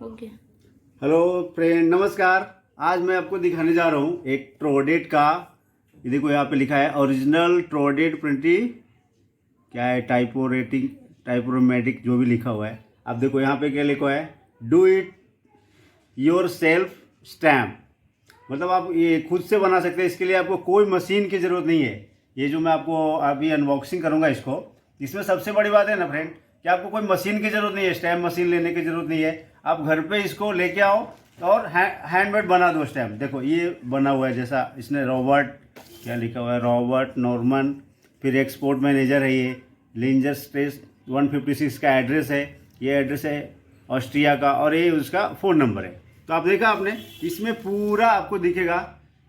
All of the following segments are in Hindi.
ओके। हेलो फ्रेंड, नमस्कार। आज मैं आपको दिखाने जा रहा हूँ एक ट्रोडेट का। ये देखो यहाँ पे लिखा है ओरिजिनल ट्रोडेट प्रिंटिंग, क्या है, टाइपोरेटिक जो भी लिखा हुआ है। अब देखो यहाँ पे क्या लिखा है, do it your self stamp. मतलब आप ये खुद से बना सकते हैं। इसके लिए आपको कोई मशीन की ज़रूरत नहीं है। ये जो मैं आपको अभी अनबॉक्सिंग करूँगा इसको, इसमें सबसे बड़ी बात है ना फ्रेंड, कि आपको कोई मशीन की ज़रूरत नहीं है, स्टैम्प मशीन लेने की ज़रूरत नहीं है। आप घर पे इसको लेके आओ और हैंडमेड बना दो स्टैम्प। देखो ये बना हुआ है, जैसा इसने रॉबर्ट, क्या लिखा हुआ है, रॉबर्ट नॉर्मन, फिर एक्सपोर्ट मैनेजर है ये, लिंजर स्ट्रेस 156 का एड्रेस है, ये एड्रेस है ऑस्ट्रिया का, और ये उसका फ़ोन नंबर है। तो आप देखा आपने, इसमें पूरा आपको दिखेगा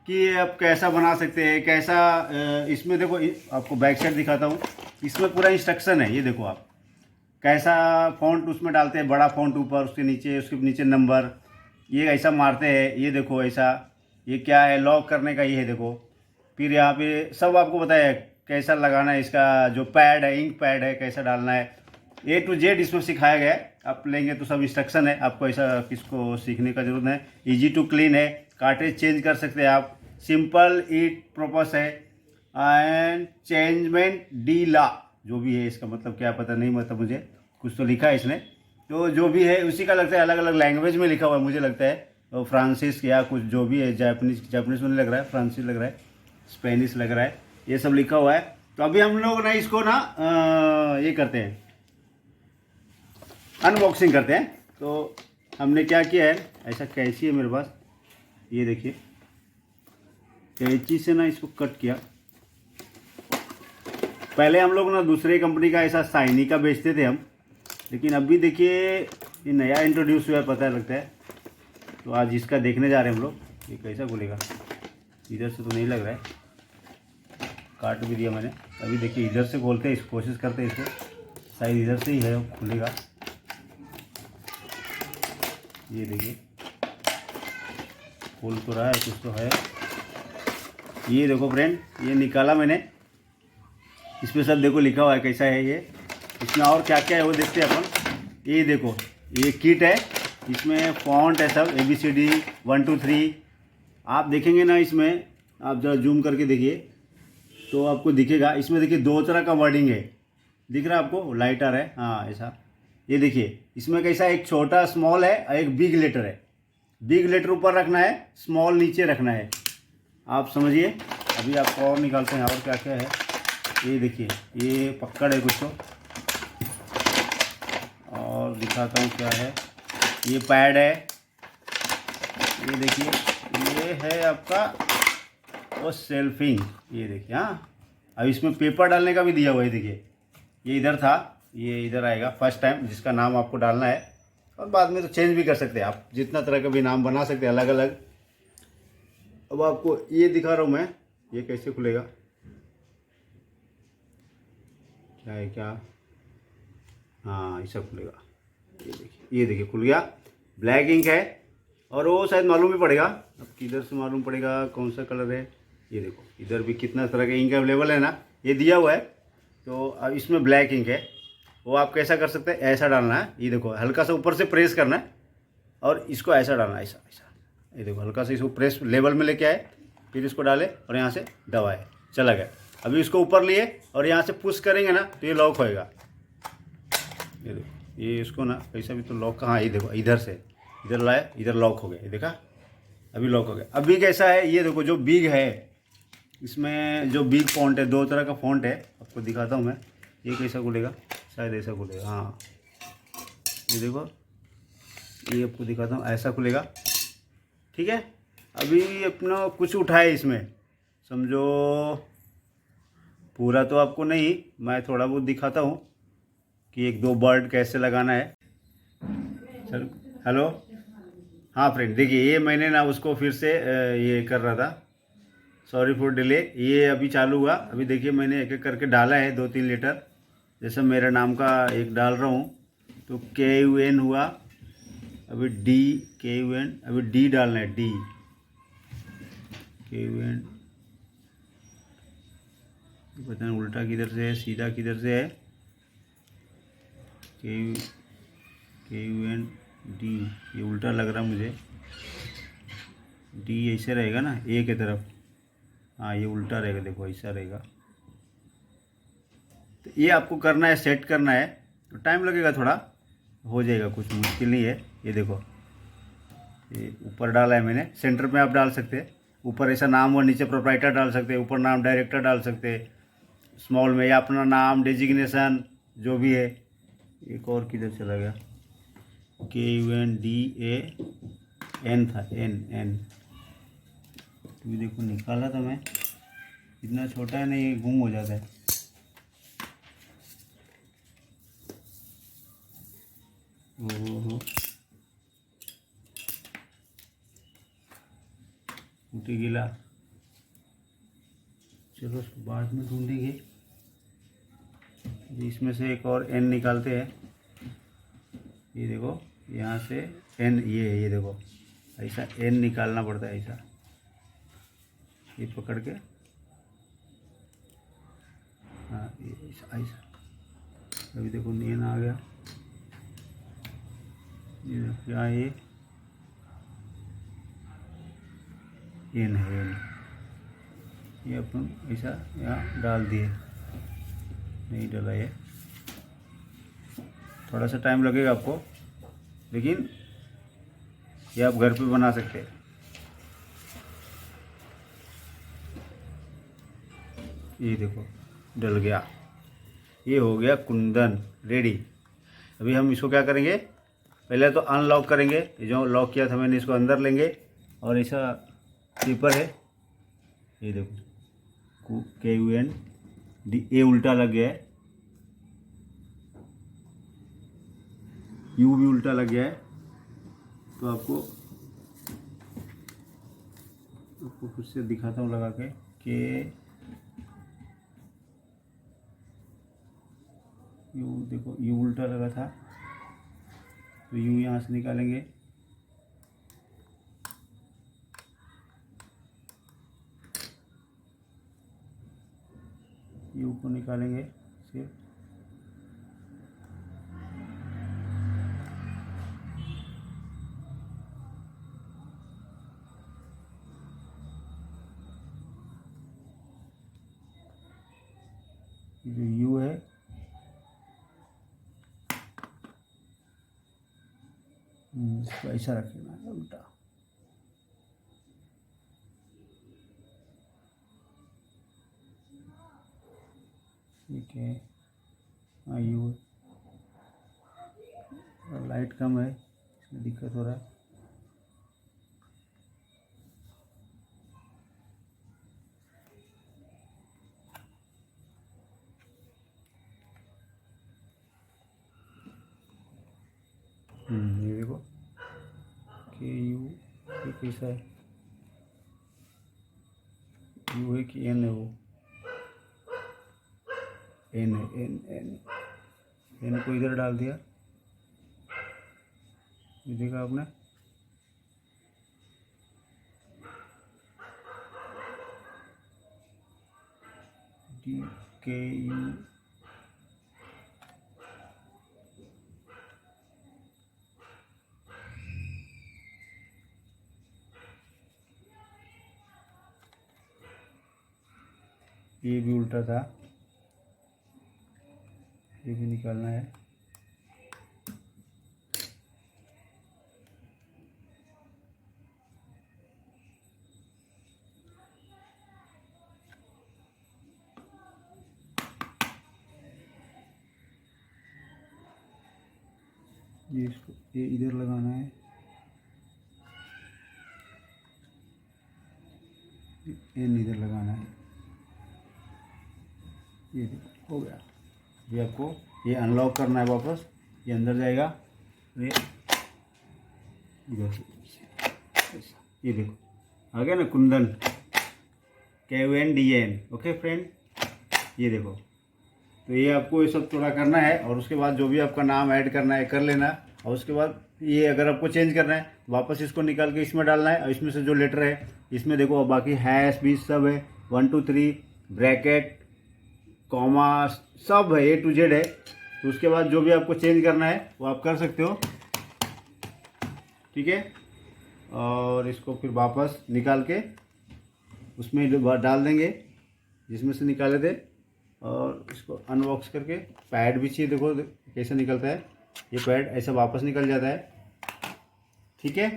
कि ये आप कैसा बना सकते हैं, कैसा। इसमें देखो, आपको बैक साइड दिखाता हूँ। इसमें पूरा इंस्ट्रक्शन है। ये देखो आप कैसा फ़ॉन्ट उसमें डालते हैं, बड़ा फ़ॉन्ट ऊपर, उसके नीचे नंबर, ये ऐसा मारते हैं। ये देखो ऐसा, ये क्या है, लॉक करने का ये है देखो। फिर यहाँ पे सब आपको बताया है कैसा लगाना है, इसका जो पैड है, इंक पैड है, कैसा डालना है, A to Z इसमें सिखाया गया है। आप लेंगे तो सब इंस्ट्रक्शन है, आपको ऐसा किसको सीखने का जरूरत है। इजी टू क्लीन है, कार्ट्रिज चेंज कर सकते हैं आप, सिंपल इट प्रोपस है, एंड चेंजमेंट डी ला, जो भी है इसका मतलब क्या पता नहीं, मतलब मुझे कुछ तो लिखा है इसने। तो जो भी है उसी का लगता है, अलग अलग लैंग्वेज में लिखा हुआ है मुझे लगता है, तो फ्रांसिस या कुछ जो भी है, जापानीज में लग रहा है, फ्रांसिस लग रहा है, स्पेनिश लग रहा है, ये सब लिखा हुआ है। तो अभी हम लोग ना इसको ना ये करते हैं, अनबॉक्सिंग करते हैं। तो हमने क्या किया है, ऐसा कैंची है मेरे पास, ये देखिए, कैंची से ना इसको कट किया। पहले हम लोग ना दूसरे कंपनी का ऐसा साइनी का बेचते थे हम, लेकिन अभी देखिए ये नया इंट्रोड्यूस हुआ है, पता लगता है। तो आज इसका देखने जा रहे हैं हम लोग, ये कैसा खुलेगा। इधर से तो नहीं लग रहा है, काट भी दिया मैंने। अभी देखिए इधर से खोलते हैं, कोशिश करते हैं इसको, शायद इधर से ही है खुलेगा। ये देखिए खोल तो रहा है, कुछ तो है। ये देखो फ्रेंड, ये निकाला मैंने, इसमें सब देखो लिखा हुआ है कैसा है ये। इसमें और क्या क्या है वो देखते हैं अपन। ये देखो, ये किट है, इसमें फॉन्ट है सब ABCD 1 2 3। आप देखेंगे ना इसमें, आप जरा जूम करके देखिए तो आपको दिखेगा। इसमें देखिए दो तरह का वर्डिंग है, दिख रहा है आपको, लाइट आ रहा है, हाँ ऐसा। ये देखिए इसमें कैसा, एक छोटा स्मॉल है और एक बिग लेटर है। बिग लेटर ऊपर रखना है, स्मॉल नीचे रखना है, आप समझिए। अभी आपको और निकालते हैं, और क्या क्या है। ये देखिए, ये पकड़ है कुछ तो, और दिखाता हूँ क्या है। ये पैड है, ये देखिए, ये है आपका वो सेल्फिंग, ये देखिए। हाँ, अब इसमें पेपर डालने का भी दिया हुआ है, देखिए ये इधर था, ये इधर आएगा फर्स्ट टाइम, जिसका नाम आपको डालना है, और बाद में तो चेंज भी कर सकते हैं आप, जितना तरह का भी नाम बना सकते हैं अलग अलग। अब आपको ये दिखा रहा हूँ मैं, ये कैसे खुलेगा, क्या है क्या, हाँ ऐसा खुलेगा। ये देखिए खुल गया, ब्लैक इंक है, और वो शायद मालूम ही पड़ेगा, अब किधर से मालूम पड़ेगा कौन सा कलर है। ये देखो इधर भी कितना तरह का इंक अवेलेबल है ना, ये दिया हुआ है। तो अब इसमें ब्लैक इंक है, वो आप कैसा कर सकते हैं, ऐसा डालना है। ये देखो हल्का सा ऊपर से प्रेस करना है, और इसको ऐसा डालना है, ऐसा ऐसा। ये देखो हल्का सा इसको प्रेस लेवल में लेके आए, फिर इसको डाले और यहाँ से दबाए, चला गया। अभी इसको ऊपर लिए और यहाँ से पुश करेंगे ना तो ये लॉक होएगा। ये देखो, ये इसको ना कैसा भी तो लॉक, कहाँ, ये देखो इधर से इधर लाए, इधर लॉक हो गया, ये देखा, अभी लॉक हो गया। अभी कैसा है, ये देखो जो बिग है, इसमें जो बिग फॉन्ट है, दो तरह का फॉन्ट है, आपको दिखाता हूँ मैं। ये कैसा खुलेगा, शायद ऐसा खुलेगा, हाँ ये देखो, ये आपको दिखाता हूँ, ऐसा खुलेगा, ठीक है। अभी अपना कुछ उठाए इसमें, समझो पूरा तो आपको नहीं, मैं थोड़ा बहुत दिखाता हूँ कि एक दो बर्ड कैसे लगाना है। चलो, हेलो, हाँ फ्रेंड, देखिए ये मैंने ना उसको फिर से ये कर रहा था, सॉरी फॉर डिले। ये अभी चालू हुआ, अभी देखिए मैंने एक एक करके डाला है 2 3 लीटर, जैसे मेरे नाम का एक डाल रहा हूँ, तो KUN हुआ, अभी KUN, अभी D डालना है, D KUN, पता नहीं उल्टा किधर से है सीधा किधर से है, KUN डी, ये उल्टा लग रहा मुझे, डी ऐसे रहेगा ना ए की तरफ, हाँ ये उल्टा रहेगा, देखो ऐसा रहेगा। तो ये आपको करना है, सेट करना है, तो टाइम लगेगा थोड़ा, हो जाएगा, कुछ मुश्किल नहीं है। ये देखो, ये ऊपर डाला है मैंने, सेंटर में आप डाल सकते हैं, ऊपर ऐसा नाम और नीचे प्रोप्राइटर डाल सकते हैं, ऊपर नाम डायरेक्टर डाल सकते हैं स्मॉल में, या अपना नाम डेजिग्नेशन जो भी है। एक और किधर चला गया, KUNDAN था, एन, तो ये देखो निकाला था मैं, इतना छोटा है नहीं, गुम हो जाता है। ओहो, टूटी गिला, चलो बाद में ढूंढेंगे। इसमें से एक और एन निकालते हैं, ये देखो यहाँ से एन, ये देखो ऐसा एन निकालना पड़ता है, ऐसा ये पकड़ के, हाँ ये ऐसा, अभी देखो एन आ गया, ये देखो यहाँ ये एन है, एन, ये अपन ऐसा यहाँ डाल दिए, नहीं डाला, ये थोड़ा सा टाइम लगेगा आपको, लेकिन ये आप घर पे बना सकते हैं। ये देखो डल गया, ये हो गया कुंदन रेडी। अभी हम इसको क्या करेंगे, पहले तो अनलॉक करेंगे, ये जो लॉक किया था मैंने इसको अंदर लेंगे, और ऐसा पेपर है, ये देखो KUND, उल्टा लग गया है, U भी उल्टा लग गया है, तो आपको खुद से दिखाता हूँ लगा के कि U देखो, U उल्टा लगा था, तो U यहाँ से निकालेंगे, U को निकालेंगे सिर्फ, जो U है इसको ऐसा रखना है उल्टा, ठीक है। हाँ U लाइट कम है, इसमें दिक्कत हो रहा है। ये देखो KU, ये कैसा है, U है कि N है, वो N है, N को इधर डाल दिया, ये देखा आपने, DKU, ये भी उल्टा था, ये भी निकालना है। ये इसको, ये इधर लगाना है, एन इधर लगाना है, ये देखो हो गया। ये आपको ये अनलॉक करना है वापस, ये अंदर जाएगा, ये इधर से, ये देखो आ गया ना कुंदन, KUNDAN। ओके फ्रेंड, ये देखो, तो ये आपको ये सब थोड़ा करना है, और उसके बाद जो भी आपका नाम ऐड करना है कर लेना, और उसके बाद ये अगर आपको चेंज करना है वापस इसको निकाल के इसमें डालना है, और इसमें से जो लेटर है इसमें देखो बाकी हैश भी सब है, 1 2 3 ब्रैकेट कॉमा सब है, A to Z है। तो उसके बाद जो भी आपको चेंज करना है वो आप कर सकते हो। ठीक है। और इसको फिर वापस निकाल के उसमें डाल देंगे जिसमें से निकाले थे, और इसको अनबॉक्स करके पैड भी चाहिए, देखो कैसे निकलता है ये पैड, ऐसा वापस निकल जाता है, ठीक है।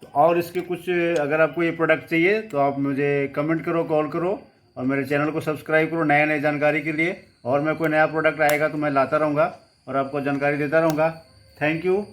तो और इसके कुछ अगर आपको ये प्रोडक्ट चाहिए तो आप मुझे कमेंट करो, कॉल करो, और मेरे चैनल को सब्सक्राइब करो नए नए जानकारी के लिए। और मैं कोई नया प्रोडक्ट आएगा तो मैं लाता रहूँगा और आपको जानकारी देता रहूँगा। Thank you.